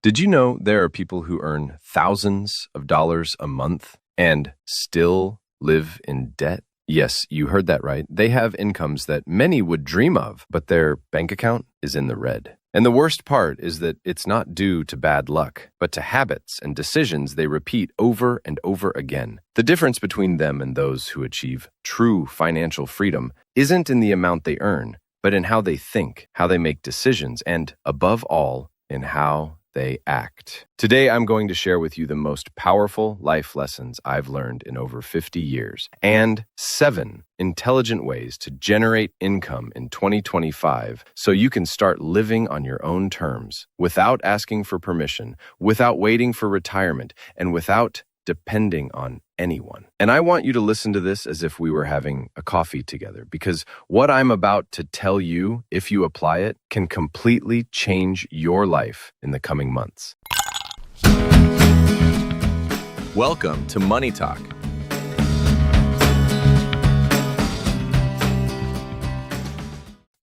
Did you know there are people who earn thousands of dollars a month and still live in debt? Yes, you heard that right. They have incomes that many would dream of, but their bank account is in the red. And the worst part is that it's not due to bad luck, but to habits and decisions they repeat over and over again. The difference between them and those who achieve true financial freedom isn't in the amount they earn, but in how they think, how they make decisions, and above all, in how they act. Today, I'm going to share with you the most powerful life lessons I've learned in over 50 years and 7 intelligent ways to generate income in 2025 so you can start living on your own terms without asking for permission, without waiting for retirement, and without depending on anyone. And I want you to listen to this as if we were having a coffee together, because what I'm about to tell you, if you apply it, can completely change your life in the coming months. Welcome to Money Talk.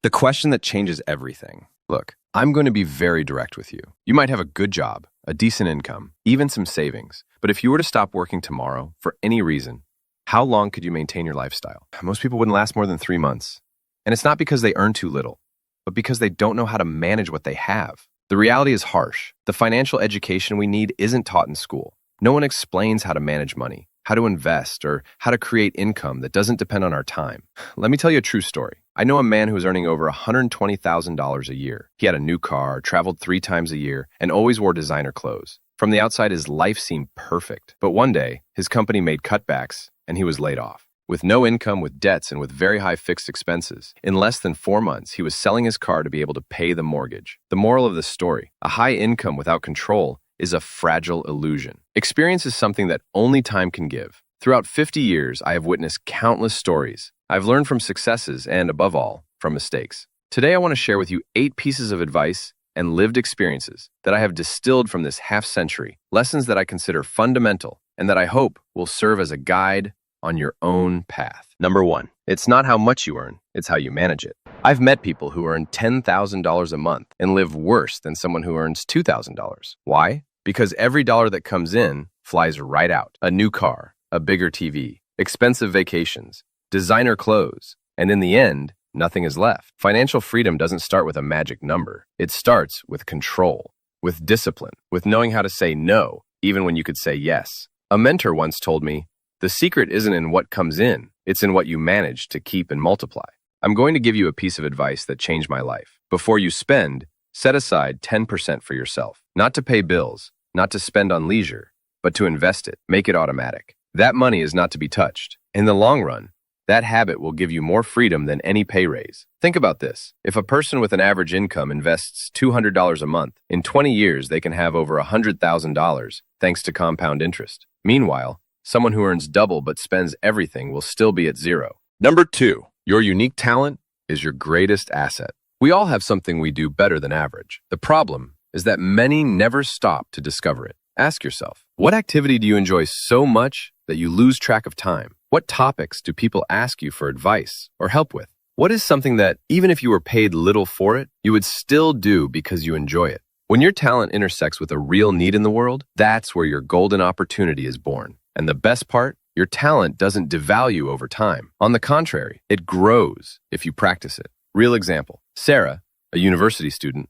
The question that changes everything. Look, I'm going to be very direct with you. You might have a good job, a decent income, even some savings. But if you were to stop working tomorrow for any reason, how long could you maintain your lifestyle? Most people wouldn't last more than 3 months. And it's not because they earn too little, but because they don't know how to manage what they have. The reality is harsh. The financial education we need isn't taught in school. No one explains how to manage money, how to invest, or how to create income that doesn't depend on our time. Let me tell you a true story. I know a man who was earning over $120,000 a year. He had a new car, traveled 3 times a year, and always wore designer clothes. From the outside, his life seemed perfect. But one day, his company made cutbacks, and he was laid off. With no income, with debts, and with very high fixed expenses, in less than 4 months, he was selling his car to be able to pay the mortgage. The moral of the story: a high income without control is a fragile illusion. Experience is something that only time can give. Throughout 50 years, I have witnessed countless stories. I've learned from successes and, above all, from mistakes. Today, I want to share with you 8 pieces of advice and lived experiences that I have distilled from this half-century, lessons that I consider fundamental and that I hope will serve as a guide on your own path. Number 1, it's not how much you earn, it's how you manage it. I've met people who earn $10,000 a month and live worse than someone who earns $2,000. Why? Because every dollar that comes in flies right out. A new car, a bigger TV, expensive vacations, designer clothes, and in the end, nothing is left. Financial freedom doesn't start with a magic number. It starts with control, with discipline, with knowing how to say no, even when you could say yes. A mentor once told me, the secret isn't in what comes in, it's in what you manage to keep and multiply. I'm going to give you a piece of advice that changed my life. Before you spend, set aside 10% for yourself. Not to pay bills, not to spend on leisure, but to invest it. Make it automatic. That money is not to be touched. In the long run, that habit will give you more freedom than any pay raise. Think about this. If a person with an average income invests $200 a month, in 20 years they can have over $100,000 thanks to compound interest. Meanwhile, someone who earns double but spends everything will still be at zero. Number 2, your unique talent is your greatest asset. We all have something we do better than average. The problem is that many never stop to discover it. Ask yourself, what activity do you enjoy so much that you lose track of time? What topics do people ask you for advice or help with? What is something that, even if you were paid little for it, you would still do because you enjoy it? When your talent intersects with a real need in the world, that's where your golden opportunity is born. And the best part, your talent doesn't devalue over time. On the contrary, it grows if you practice it. Real example, Sarah, a university student,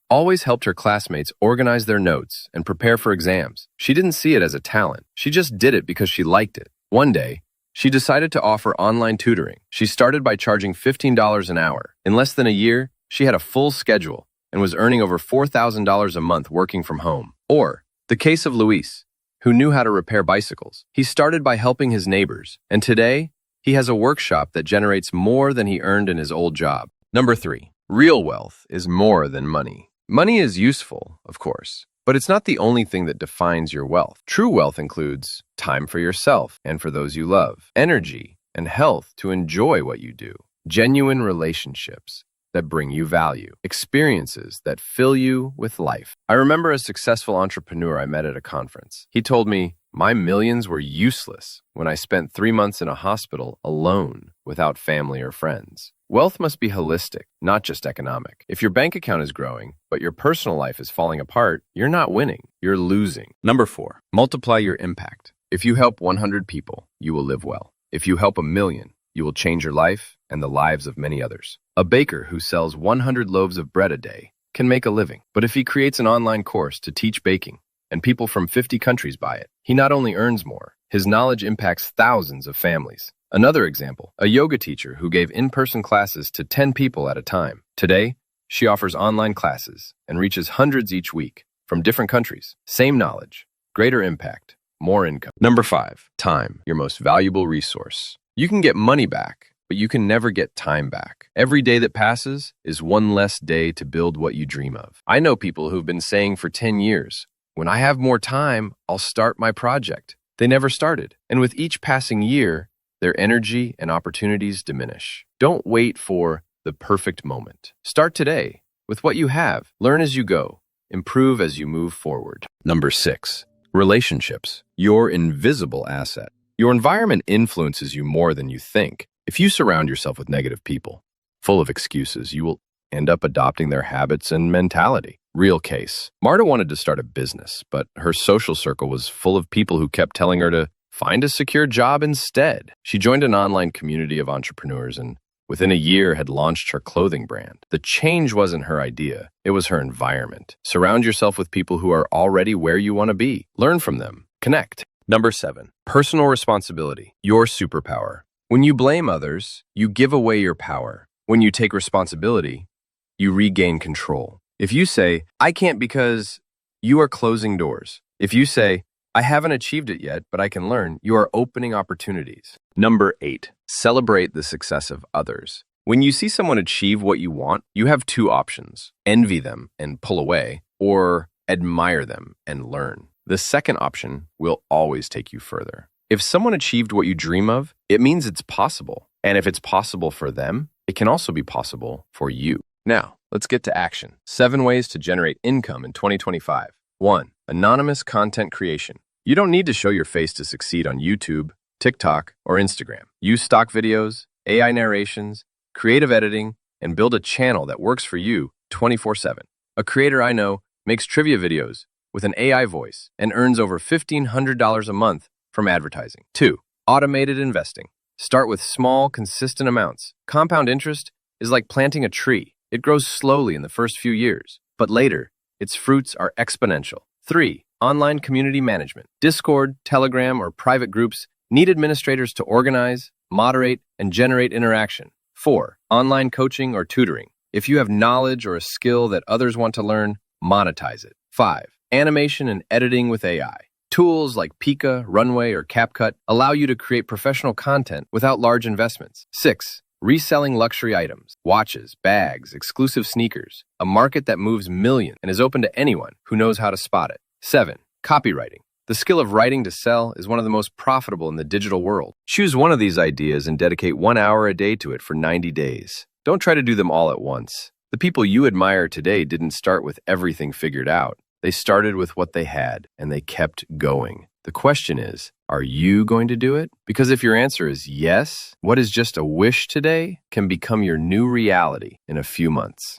always helped her classmates organize their notes and prepare for exams. She didn't see it as a talent. She just did it because she liked it. One day, she decided to offer online tutoring. She started by charging $15 an hour. In less than a year, she had a full schedule and was earning over $4,000 a month working from home. Or the case of Luis, who knew how to repair bicycles. He started by helping his neighbors, and today, he has a workshop that generates more than he earned in his old job. Number 3, real wealth is more than money. Money is useful, of course, but it's not the only thing that defines your wealth. True wealth includes time for yourself and for those you love, energy and health to enjoy what you do, genuine relationships that bring you value, experiences that fill you with life. I remember a successful entrepreneur I met at a conference. He told me, My millions were useless when I spent 3 months in a hospital alone without family or friends. Wealth must be holistic, not just economic. If your bank account is growing, but your personal life is falling apart, you're not winning, you're losing. Number 4, multiply your impact. If you help 100 people, you will live well. If you help 1,000,000, you will change your life and the lives of many others. A baker who sells 100 loaves of bread a day can make a living. But if he creates an online course to teach baking, and people from 50 countries buy it, he not only earns more, his knowledge impacts thousands of families. Another example, a yoga teacher who gave in-person classes to 10 people at a time. Today, she offers online classes and reaches hundreds each week from different countries. Same knowledge, greater impact, more income. Number 5, time, your most valuable resource. You can get money back, but you can never get time back. Every day that passes is one less day to build what you dream of. I know people who've been saying for 10 years, when I have more time, I'll start my project. They never started. And with each passing year, their energy and opportunities diminish. Don't wait for the perfect moment. Start today with what you have. Learn as you go. Improve as you move forward. Number 6, relationships, your invisible asset. Your environment influences you more than you think. If you surround yourself with negative people, full of excuses, you will end up adopting their habits and mentality. Real case. Marta wanted to start a business, but her social circle was full of people who kept telling her to find a secure job instead. She joined an online community of entrepreneurs and within a year had launched her clothing brand. The change wasn't her idea, it was her environment. Surround yourself with people who are already where you want to be. Learn from them. Connect. Number 7, personal responsibility, your superpower. When you blame others, you give away your power. When you take responsibility, you regain control. If you say, I can't because, you are closing doors. If you say, I haven't achieved it yet, but I can learn, you are opening opportunities. Number 8, celebrate the success of others. When you see someone achieve what you want, you have 2 options: envy them and pull away, or admire them and learn. The second option will always take you further. If someone achieved what you dream of, it means it's possible. And if it's possible for them, it can also be possible for you. Now, let's get to action. 7 ways to generate income in 2025. 1, anonymous content creation. You don't need to show your face to succeed on YouTube, TikTok, or Instagram. Use stock videos, AI narrations, creative editing, and build a channel that works for you 24/7. A creator I know makes trivia videos with an AI voice and earns over $1,500 a month from advertising. 2, automated investing. Start with small, consistent amounts. Compound interest is like planting a tree. It grows slowly in the first few years, but later, its fruits are exponential. 3, online community management. Discord, Telegram, or private groups need administrators to organize, moderate, and generate interaction. 4, online coaching or tutoring. If you have knowledge or a skill that others want to learn, monetize it. 5, animation and editing with AI. Tools like Pika, Runway, or CapCut allow you to create professional content without large investments. 6, reselling luxury items, watches, bags, exclusive sneakers, a market that moves millions and is open to anyone who knows how to spot it. 7, copywriting. The skill of writing to sell is one of the most profitable in the digital world. Choose one of these ideas and dedicate 1 hour a day to it for 90 days. Don't try to do them all at once. The people you admire today didn't start with everything figured out. They started with what they had, and they kept going. The question is, are you going to do it? Because if your answer is yes, what is just a wish today can become your new reality in a few months.